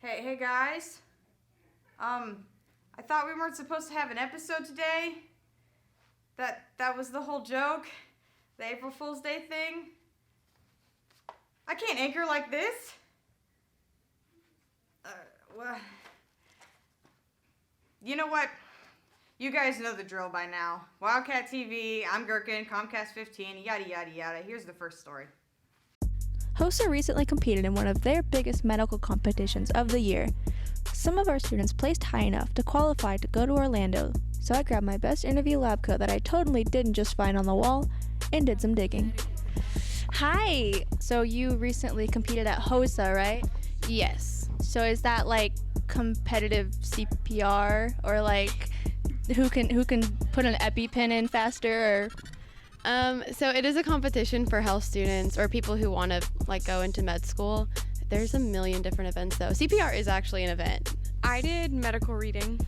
Hey guys. I thought we weren't supposed to have an episode today. That was the whole joke. The April Fool's Day thing. I can't anchor like this. Well, you know what? You guys know the drill by now. Wildcat TV, I'm Gherkin, Comcast 15, yada yada yada. Here's the first story. HOSA recently competed in one of their biggest medical competitions of the year. Some of our students placed high enough to qualify to go to Orlando, so I grabbed my best interview lab coat that I totally didn't just find on the wall and did some digging. Hi! So you recently competed at HOSA, right? Yes. So is that like competitive CPR or like who can put an EpiPen in faster or? So it is a competition for health students or people who want to go into med school. There's a million different events though. CPR is actually an event. I did medical reading.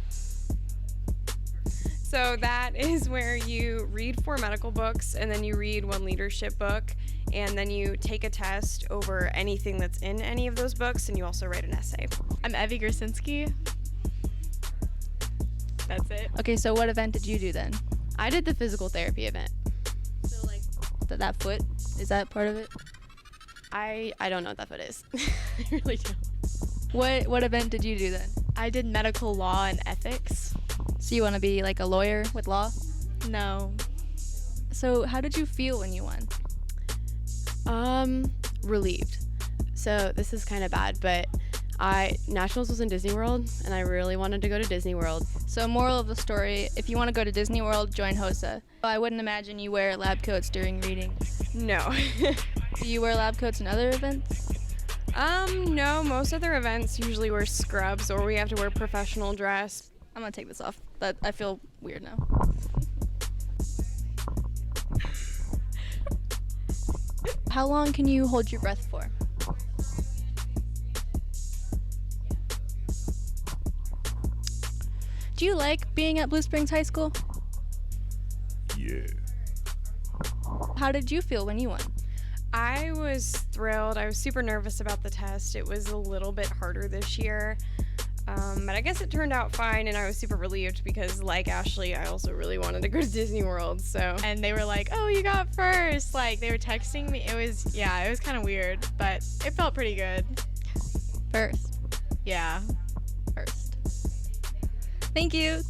So that is where you read 4 medical books and then you read 1 leadership book and then you take a test over anything that's in any of those books and you also write an essay. I'm Evie Grasinski. That's it. Okay, so what event did you do then? I did the physical therapy event. So like that foot, is that part of it? I don't know what that foot is. I really don't. What event did you do then? I did medical law and ethics. So you want to be like a lawyer with law? No. So how did you feel when you won? Relieved. So this is kind of bad, but Nationals was in Disney World and I really wanted to go to Disney World. So moral of the story, if you want to go to Disney World, join HOSA. I wouldn't imagine you wear lab coats during reading. No. Do you wear lab coats in other events? No, most other events usually wear scrubs or we have to wear professional dress. I'm gonna take this off. I feel weird now. How long can you hold your breath for? Do you like being at Blue Springs High School? Yeah. How did you feel when you won? I was thrilled. I was super nervous about the test. It was a little bit harder this year. But I guess it turned out fine and I was super relieved because like Ashley, I also really wanted to go to Disney World, so. And they were like, oh, you got first. Like they were texting me. It was kind of weird, but it felt pretty good. First. Yeah. First. Thank you.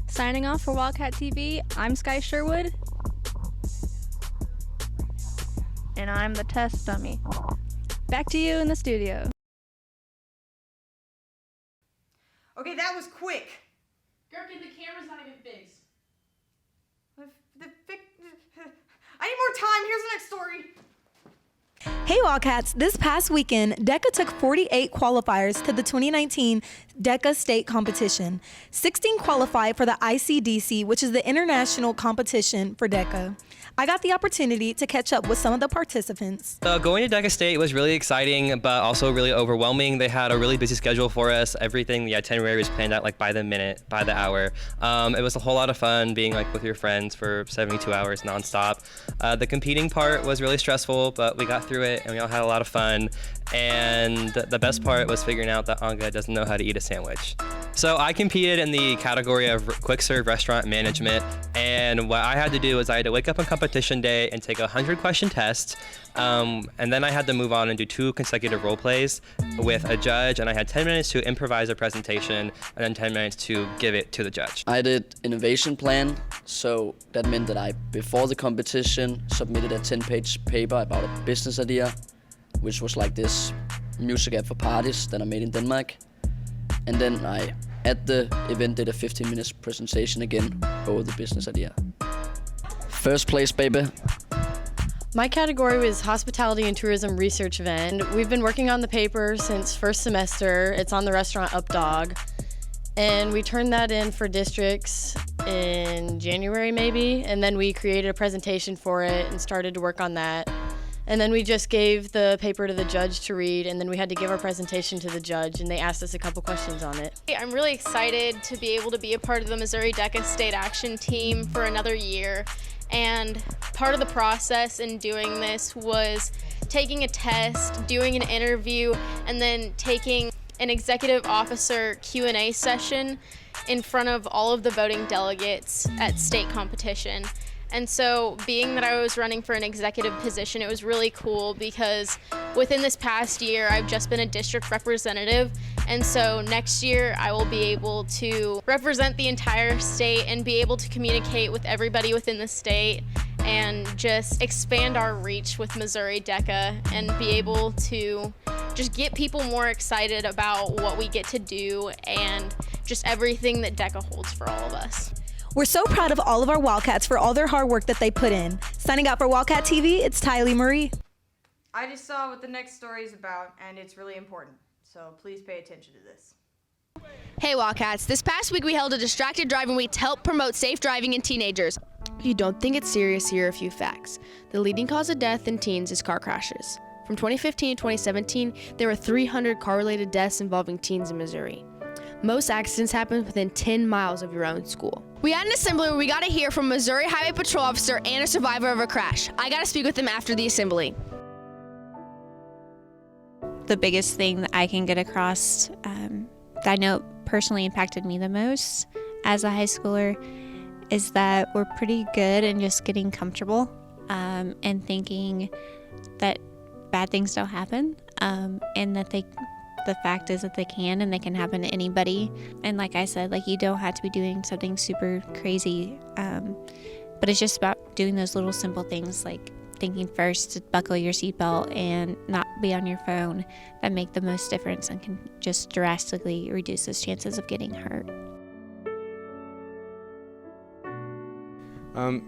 Signing off for Wildcat TV, I'm Sky Sherwood. And I'm the test dummy. Back to you in the studio. Okay, that was quick. Gherkin, the camera's not even fixed. I need more time. Here's the next story. Hey Wildcats, this past weekend, DECA took 48 qualifiers to the 2019 DECA state competition. 16 qualified for the ICDC, which is the international competition for DECA. I got the opportunity to catch up with some of the participants. Going to DECA State was really exciting, but also really overwhelming. They had a really busy schedule for us. Everything, the itinerary was planned out like by the minute, by the hour. It was a whole lot of fun being like with your friends for 72 hours nonstop. The competing part was really stressful, but we got through it and we all had a lot of fun. And the best part was figuring out that Anga doesn't know how to eat a sandwich. So I competed in the category of quick serve restaurant management, and what I had to do was I had to wake up on competition day and take a 100-question test, and then I had to move on and do 2 consecutive role plays with a judge, and I had 10 minutes to improvise a presentation and then 10 minutes to give it to the judge. I did innovation plan, so that meant that I, before the competition, submitted a 10-page paper about a business idea, which was like this music app for parties that I made in Denmark. And then I, at the event, did a 15-minute presentation again over the business idea. First place, baby. My category was Hospitality and Tourism Research Event. We've been working on the paper since first semester. It's on the restaurant Up Dog. And we turned that in for districts in January maybe, and then we created a presentation for it and started to work on that. And then we just gave the paper to the judge to read, and then we had to give our presentation to the judge, and they asked us a couple questions on it. I'm really excited to be able to be a part of the Missouri DECA State Action Team for another year. And part of the process in doing this was taking a test, doing an interview, and then taking an executive officer Q&A session in front of all of the voting delegates at state competition. And so being that I was running for an executive position, it was really cool because within this past year, I've just been a district representative. And so next year, I will be able to represent the entire state and be able to communicate with everybody within the state and just expand our reach with Missouri DECA and be able to just get people more excited about what we get to do and just everything that DECA holds for all of us. We're so proud of all of our Wildcats for all their hard work that they put in. Signing out for Wildcat TV, it's Tylee Marie. I just saw what the next story is about, and it's really important. So please pay attention to this. Hey Wildcats, this past week we held a distracted driving week to help promote safe driving in teenagers. If you don't think it's serious, here are a few facts. The leading cause of death in teens is car crashes. From 2015 to 2017, there were 300 car-related deaths involving teens in Missouri. Most accidents happen within 10 miles of your own school. We had an assembly where we got to hear from a Missouri Highway Patrol officer and a survivor of a crash. I got to speak with them after the assembly. The biggest thing that I can get across that I know personally impacted me the most as a high schooler is that we're pretty good in just getting comfortable and thinking that bad things don't happen and that the fact is that they can, and they can happen to anybody. And like I said, like, you don't have to be doing something super crazy, but it's just about doing those little simple things, like thinking first to buckle your seatbelt and not be on your phone, that make the most difference and can just drastically reduce those chances of getting hurt.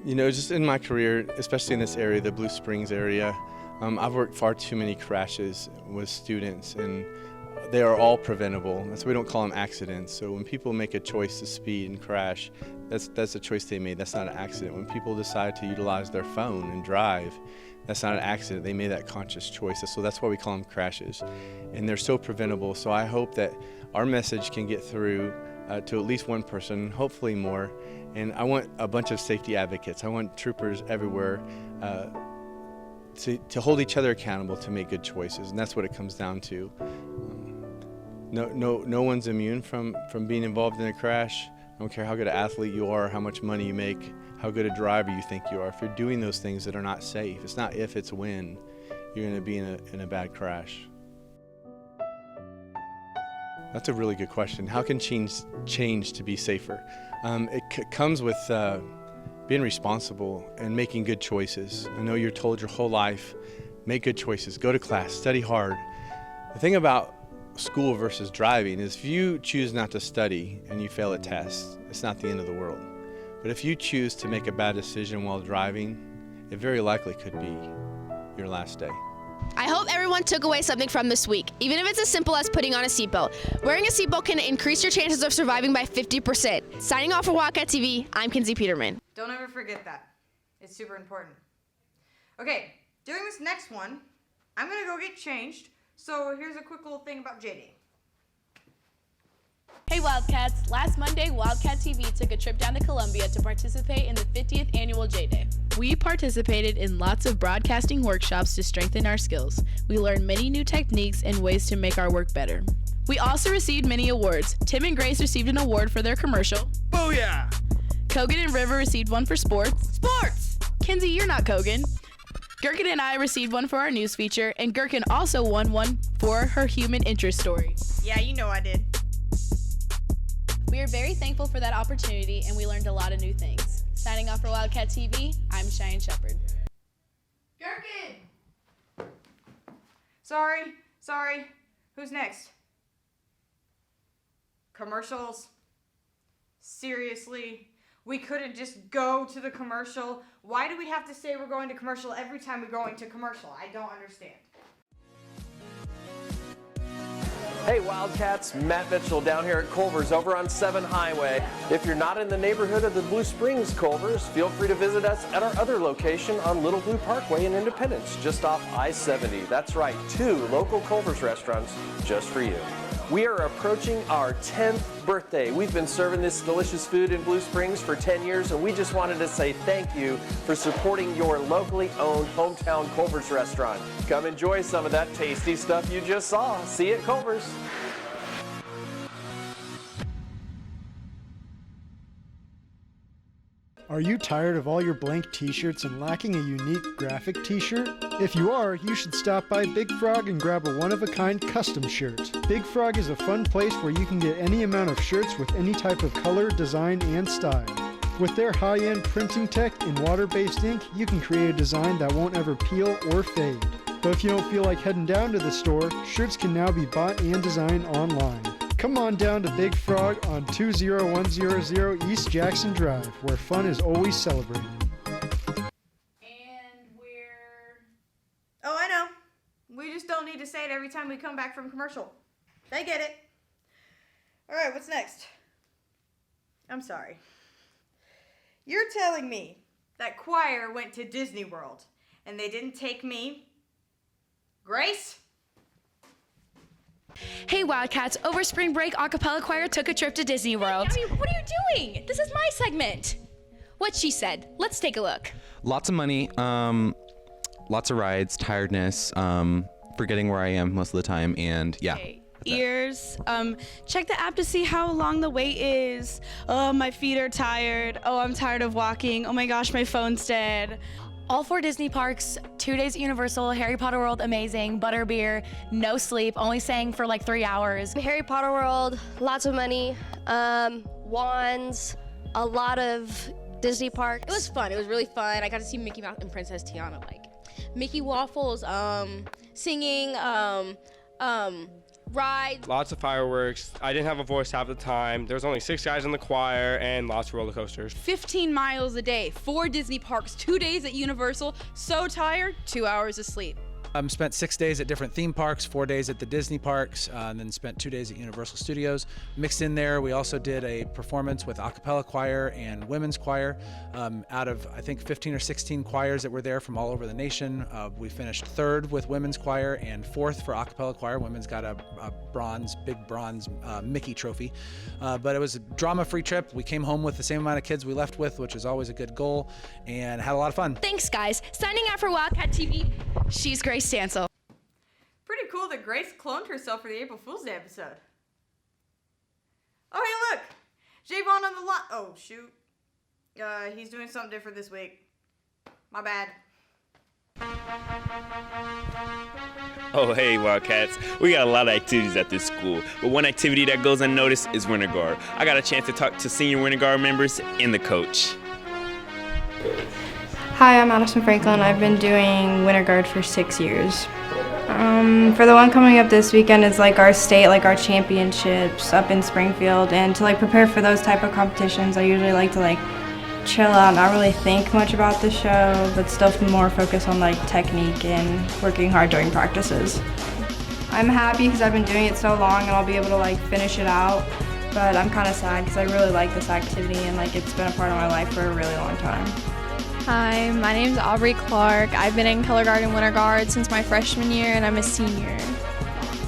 Just in my career, especially in this area, the Blue Springs area, I've worked far too many crashes with students, and they are all preventable. That's why we don't call them accidents. So when people make a choice to speed and crash, that's a choice they made. That's not an accident. When people decide to utilize their phone and drive, that's not an accident. They made that conscious choice. So that's why we call them crashes. And they're so preventable. So I hope that our message can get through to at least one person, hopefully more. And I want a bunch of safety advocates. I want troopers everywhere to hold each other accountable to make good choices. And that's what it comes down to. No one's immune from being involved in a crash. I don't care how good an athlete you are, how much money you make, how good a driver you think you are. If you're doing those things that are not safe, it's not if, it's when, you're going to be in a bad crash. That's a really good question. How can change to be safer? It comes with being responsible and making good choices. I know you're told your whole life, make good choices, go to class, study hard. The thing about school versus driving is if you choose not to study and you fail a test, it's not the end of the world. But if you choose to make a bad decision while driving, it very likely could be your last day. I hope everyone took away something from this week, even if it's as simple as putting on a seatbelt. Wearing a seatbelt can increase your chances of surviving by 50%. Signing off for Wildcat TV, I'm Kinsey Peterman. Don't ever forget that. It's super important. Okay, during this next one, I'm going to go get changed. So here's a quick little thing about J-Day. Hey Wildcats, last Monday, Wildcat TV took a trip down to Columbia to participate in the 50th annual J-Day. We participated in lots of broadcasting workshops to strengthen our skills. We learned many new techniques and ways to make our work better. We also received many awards. Tim and Grace received an award for their commercial. Booyah! Kogan and River received one for sports. Sports! Kinsey, you're not Kogan. Gherkin and I received one for our news feature, and Gherkin also won one for her human interest story. Yeah, you know I did. We are very thankful for that opportunity, and we learned a lot of new things. Signing off for Wildcat TV, I'm Cheyenne Shepherd. Gherkin! Sorry. Who's next? Commercials? Seriously? We couldn't just go to the commercial? Why do we have to say we're going to commercial every time we're going to commercial? I don't understand. Hey Wildcats, Matt Mitchell down here at Culver's over on 7 Highway. If you're not in the neighborhood of the Blue Springs Culver's, feel free to visit us at our other location on Little Blue Parkway in Independence, just off I-70. That's right, 2 local Culver's restaurants just for you. We are approaching our 10th birthday. We've been serving this delicious food in Blue Springs for 10 years, and we just wanted to say thank you for supporting your locally owned hometown Culver's restaurant. Come enjoy some of that tasty stuff you just saw. See you at Culver's. Are you tired of all your blank t-shirts and lacking a unique graphic t-shirt? If you are, you should stop by Big Frog and grab a one-of-a-kind custom shirt. Big Frog is a fun place where you can get any amount of shirts with any type of color, design, and style. With their high-end printing tech and water-based ink, you can create a design that won't ever peel or fade. But if you don't feel like heading down to the store, shirts can now be bought and designed online. Come on down to Big Frog on 20100 East Jackson Drive, where fun is always celebrated. Oh, I know. We just don't need to say it every time we come back from commercial. They get it. All right, what's next? I'm sorry. You're telling me that choir went to Disney World and they didn't take me? Grace? Hey Wildcats, over spring break, Acapella Choir took a trip to Disney World. Hey, Gabby, what are you doing? This is my segment. What she said. Let's take a look. Lots of money, lots of rides, tiredness, forgetting where I am most of the time, and yeah. Okay. Ears. Check the app to see how long the wait is. Oh, my feet are tired. Oh, I'm tired of walking. Oh my gosh, my phone's dead. All 4 Disney parks, 2 days at Universal, Harry Potter World, amazing, butterbeer, no sleep, only sang for like 3 hours. Harry Potter World, lots of money, wands, a lot of Disney parks. It was fun. It was really fun. I got to see Mickey Mouse and Princess Tiana, like Mickey Waffles, singing, rides. Lots of fireworks. I didn't have a voice half the time. There was only 6 guys in the choir and lots of roller coasters. 15 miles a day, 4 Disney parks, 2 days at Universal. So tired, 2 hours of sleep. Spent 6 days at different theme parks, 4 days at the Disney parks, and then spent 2 days at Universal Studios. Mixed in there, we also did a performance with Acapella Choir and Women's Choir. Out of, I think, 15 or 16 choirs that were there from all over the nation, we finished 3rd with Women's Choir and 4th for Acapella Choir. Women's got a big bronze Mickey trophy. But it was a drama-free trip. We came home with the same amount of kids we left with, which is always a good goal, and had a lot of fun. Thanks, guys. Signing out for Wildcat TV, she's Grace Stansel. Pretty cool that Grace cloned herself for the April Fool's Day episode. Oh, hey, look! Javon on the line. Oh, shoot. He's doing something different this week. My bad. Oh, hey, Wildcats. We got a lot of activities at this school, but one activity that goes unnoticed is Winter Guard. I got a chance to talk to senior Winter Guard members and the coach. Hi, I'm Madison Franklin. I've been doing Winter Guard for 6 years. For the one coming up this weekend is like our state, like our championships up in Springfield, and to like prepare for those type of competitions, I usually like to like chill out, not really think much about the show, but still more focus on like technique and working hard during practices. I'm happy because I've been doing it so long and I'll be able to like finish it out, but I'm kind of sad because I really like this activity and like it's been a part of my life for a really long time. Hi, my name's Aubrey Clark. I've been in Color Guard and Winter Guard since my freshman year and I'm a senior.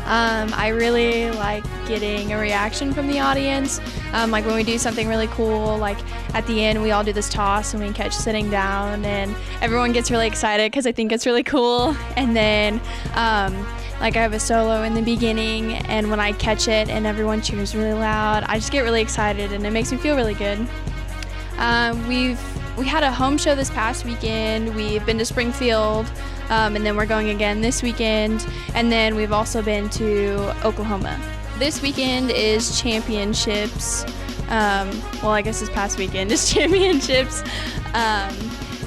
I really like getting a reaction from the audience. Like when we do something really cool, like at the end we all do this toss and we catch sitting down and everyone gets really excited because I think it's really cool. And then like I have a solo in the beginning and when I catch it and everyone cheers really loud, I just get really excited and it makes me feel really good. We had a home show this past weekend. We've been to Springfield, and then we're going again this weekend. And then we've also been to Oklahoma. This weekend is championships. Well, I guess this past weekend is championships.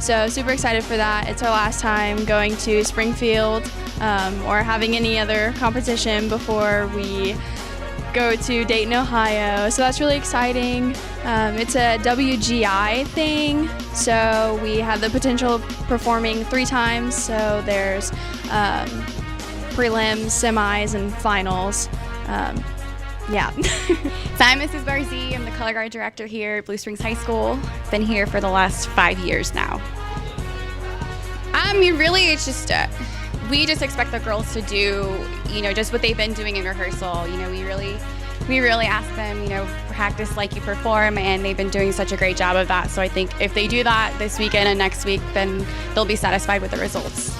So super excited for that. It's our last time going to Springfield or having any other competition before we go to Dayton, Ohio. So that's really exciting. It's a WGI thing, so we have the potential of performing 3 times. So there's prelims, semis, and finals. Yeah. So I'm Mrs. Barzee. I'm the color guard director here at Blue Springs High School. Been here for the last 5 years now. Really, it's just we just expect the girls to do, just what they've been doing in rehearsal. We really ask them, practice like you perform, and they've been doing such a great job of that. So I think if they do that this weekend and next week, then they'll be satisfied with the results.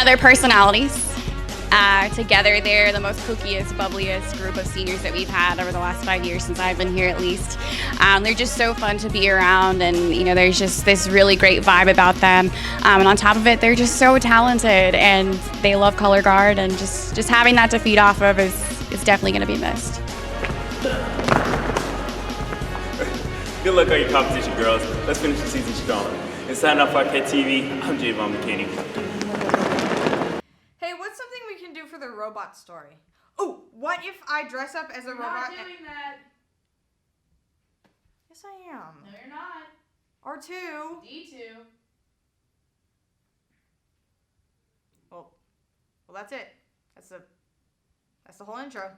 Their personalities. together. They're the most kookiest, bubbliest group of seniors that we've had over the last 5 years since I've been here at least. They're just so fun to be around, and there's just this really great vibe about them. And on top of it, they're just so talented, and they love color guard, and just having that to feed off of is definitely going to be missed. Good luck on your competition, girls. Let's finish the season strong. And sign up for Wildcat TV. I'm Javon McKinney. Hey, what's something we can do for the robot story? Oh, what if I dress up as a robot? Not doing that. Yes, I am. No, you're not. R2. D2. Well, that's it. That's the whole intro.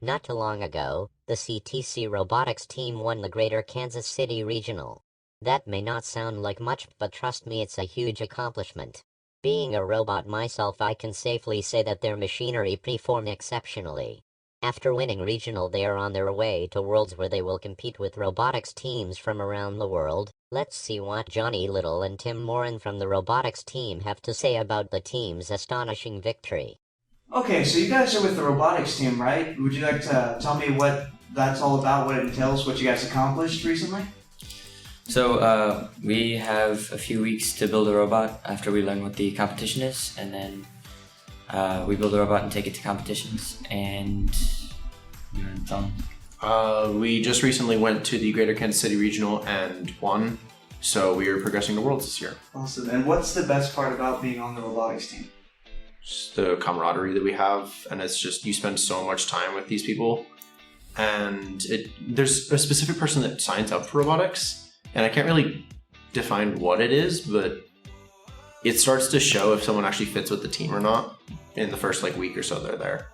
Not too long ago, the CTC Robotics team won the Greater Kansas City Regional. That may not sound like much, but trust me, it's a huge accomplishment. Being a robot myself, I can safely say that their machinery performed exceptionally. After winning regional, they are on their way to Worlds, where they will compete with robotics teams from around the world. Let's see what Johnny Little and Tim Morin from the robotics team have to say about the team's astonishing victory. Okay, so you guys are with the robotics team, right? Would you like to tell me what that's all about, what it entails, what you guys accomplished recently? So we have a few weeks to build a robot after we learn what the competition is, and then we build a robot and take it to competitions, and it's on. We just recently went to the Greater Kansas City Regional and won, so we are progressing to Worlds this year. Awesome. And what's the best part about being on the robotics team? Just the camaraderie that we have, and it's just you spend so much time with these people, and there's a specific person that signs up for robotics, and I can't really define what it is, but it starts to show if someone actually fits with the team or not in the first week or so they're there.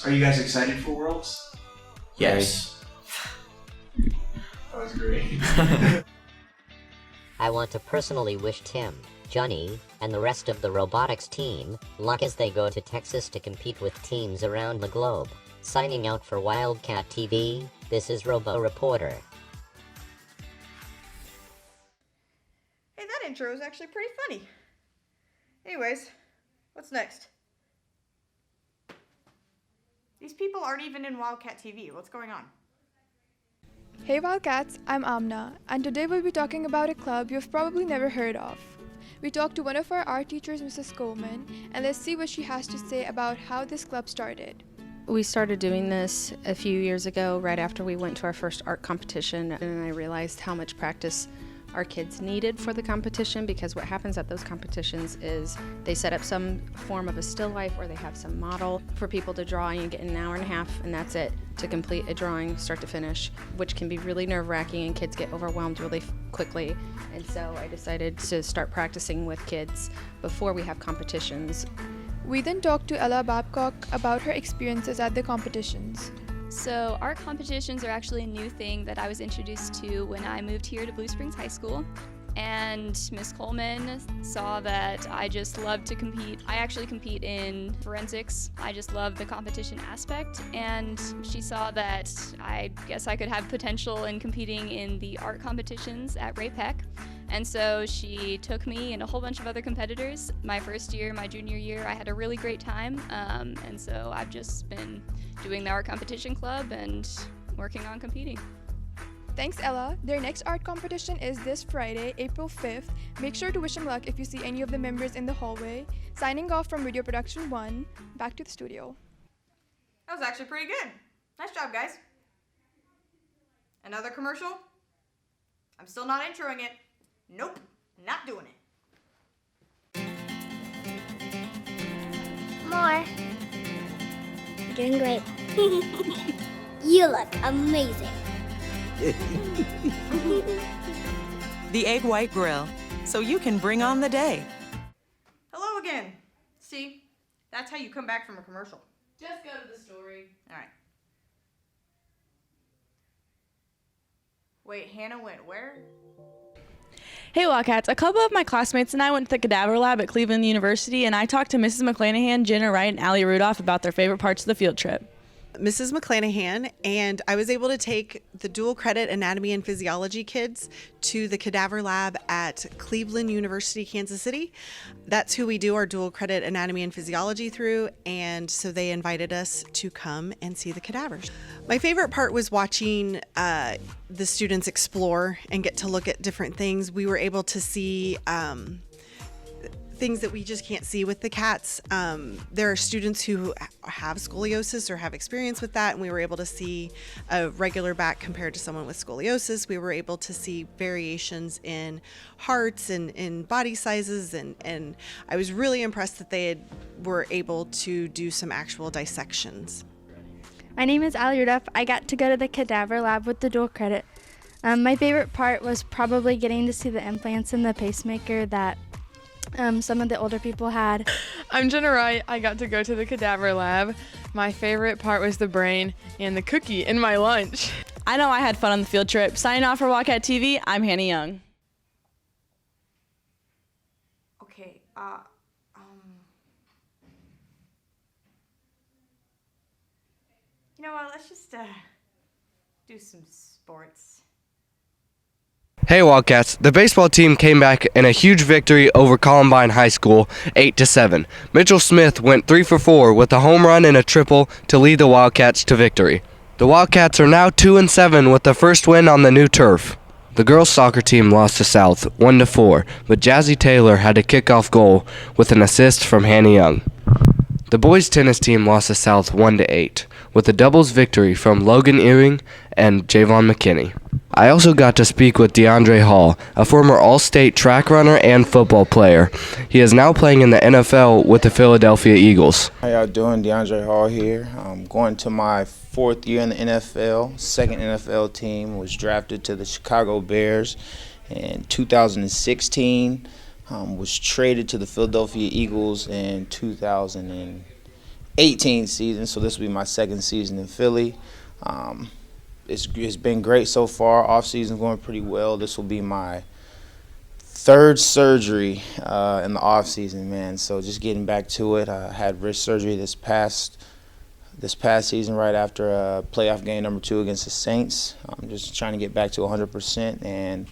Are you guys excited for Worlds? Yes. That was great. I want to personally wish Tim, Johnny, and the rest of the robotics team luck as they go to Texas to compete with teams around the globe. Signing out for Wildcat TV, this is Robo Reporter. Hey, that intro is actually pretty funny. Anyways, what's next? These people aren't even in Wildcat TV. What's going on? Hey Wildcats, I'm Amna, and today we'll be talking about a club you've probably never heard of. We talked to one of our art teachers, Mrs. Coleman, and let's see what she has to say about how this club started. We started doing this a few years ago, right after we went to our first art competition, and I realized how much practice our kids needed for the competition, because what happens at those competitions is they set up some form of a still life, or they have some model for people to draw, and you get an hour and a half, and that's it, to complete a drawing start to finish, which can be really nerve-wracking, and kids get overwhelmed really quickly. And so I decided to start practicing with kids before we have competitions. We then talked to Ella Babcock about her experiences at the competitions. So art competitions are actually a new thing that I was introduced to when I moved here to Blue Springs High School. And Miss Coleman saw that I just love to compete. I actually compete in forensics. I just love the competition aspect. And she saw that I guess I could have potential in competing in the art competitions at Ray Peck. And so she took me and a whole bunch of other competitors. My first year, my junior year, I had a really great time. And so I've just been doing the art competition club and working on competing. Thanks, Ella. Their next art competition is this Friday, April 5th. Make sure to wish them luck if you see any of the members in the hallway. Signing off from Video Production 1, back to the studio. That was actually pretty good. Nice job, guys. Another commercial? I'm still not introing it. Nope, not doing it. More. You're doing great. You look amazing. The Egg White Grill, so you can bring on the day. Hello again. See, that's how you come back from a commercial. Just go to the story. All right. Wait, Hannah went where? Hey Wildcats, a couple of my classmates and I went to the Cadaver lab at Cleveland University, and I talked to Mrs. McClanahan, Jenna Wright, and Allie Rudolph about their favorite parts of the field trip. Mrs. McClanahan, and I was able to take the dual credit anatomy and physiology kids to the Cadaver lab at Cleveland University, Kansas City. That's who we do our dual credit anatomy and physiology through, and so they invited us to come and see the cadavers. My favorite part was watching the students explore and get to look at different things. We were able to see things that we just can't see with the cats. There are students who have scoliosis or have experience with that, and we were able to see a regular back compared to someone with scoliosis. We were able to see variations in hearts and in body sizes, and I was really impressed that were able to do some actual dissections. My name is Ali Rudolph. I got to go to the Cadaver lab with the dual credit. My favorite part was probably getting to see the implants and the pacemaker that some of the older people had. I'm Jenna Wright. I got to go to the Cadaver lab. My favorite part was the brain and the cookie in my lunch. I know I had fun on the field trip. Signing off for Wildcat TV, I'm Hannah Young. Okay, you know what, let's just do some sports. Hey Wildcats, the baseball team came back in a huge victory over Columbine High School, 8-7. Mitchell Smith went 3 for 4 with a home run and a triple to lead the Wildcats to victory. The Wildcats are now 2-7 with the first win on the new turf. The girls soccer team lost to South 1-4, but Jazzy Taylor had a kickoff goal with an assist from Hannah Young. The boys tennis team lost to South 1-8 with a doubles victory from Logan Earring and Javon McKinney. I also got to speak with DeAndre Hall, a former All-State track runner and football player. He is now playing in the NFL with the Philadelphia Eagles. How y'all doing? DeAndre Hall here. I'm going to my 4th year in the NFL, second NFL team. Was drafted to the Chicago Bears in 2016. Was traded to the Philadelphia Eagles in 2018 season, so this will be my second season in Philly. It's been great so far. Off season going pretty well. This will be my 3rd surgery in the off season, man. So just getting back to it. I had wrist surgery this past season right after playoff game number 2 against the Saints. I'm just trying to get back to 100% and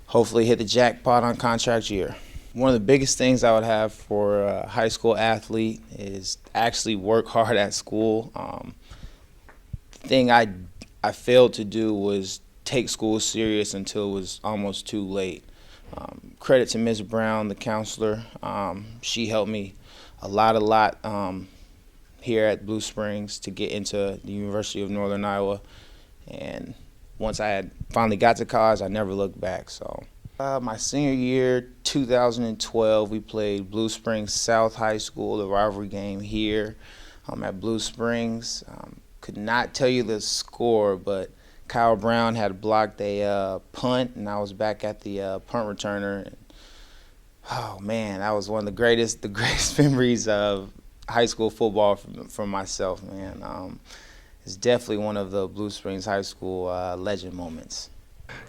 hopefully hit the jackpot on contract year. One of the biggest things I would have for a high school athlete is actually work hard at school. The thing I failed to do was take school serious until it was almost too late. Credit to Ms. Brown, the counselor. She helped me a lot here at Blue Springs to get into the University of Northern Iowa. And once I had finally got to college, I never looked back. So my senior year, 2012, we played Blue Springs South High School, the rivalry game here at Blue Springs. Could not tell you the score, but Kyle Brown had blocked a punt, and I was back at the punt returner. And, oh man, that was one of the greatest memories of high school football for myself, man. It's definitely one of the Blue Springs High School legend moments.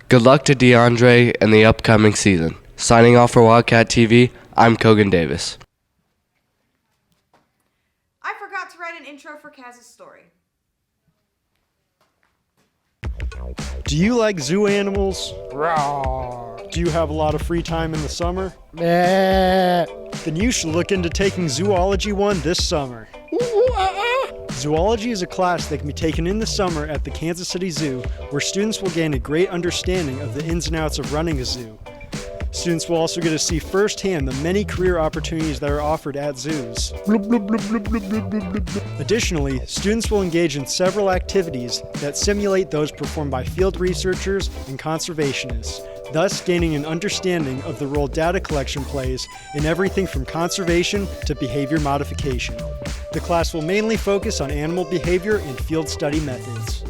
Good luck to DeAndre in the upcoming season. Signing off for Wildcat TV, I'm Kogan Davis. I forgot to write an intro for Kaz's story. Do you like zoo animals? Rawr. Do you have a lot of free time in the summer? Then you should look into taking Zoology 1 this summer. Zoology is a class that can be taken in the summer at the Kansas City Zoo, where students will gain a great understanding of the ins and outs of running a zoo. Students will also get to see firsthand the many career opportunities that are offered at zoos. Additionally, students will engage in several activities that simulate those performed by field researchers and conservationists, thus gaining an understanding of the role data collection plays in everything from conservation to behavior modification. The class will mainly focus on animal behavior and field study methods.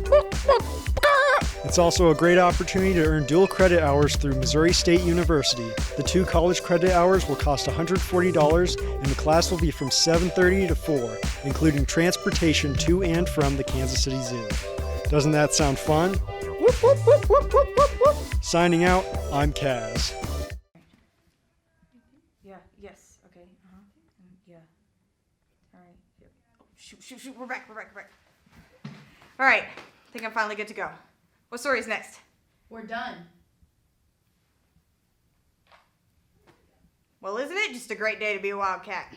It's also a great opportunity to earn dual credit hours through Missouri State University. The 2 college credit hours will cost $140, and the class will be from 7:30 to 4, including transportation to and from the Kansas City Zoo. Doesn't that sound fun? Signing out, I'm Kaz. Yeah, yes, okay, yeah. All right. Shoot, we're back. All right, I think I'm finally good to go. What story's next? We're done. Well, isn't it just a great day to be a Wildcat?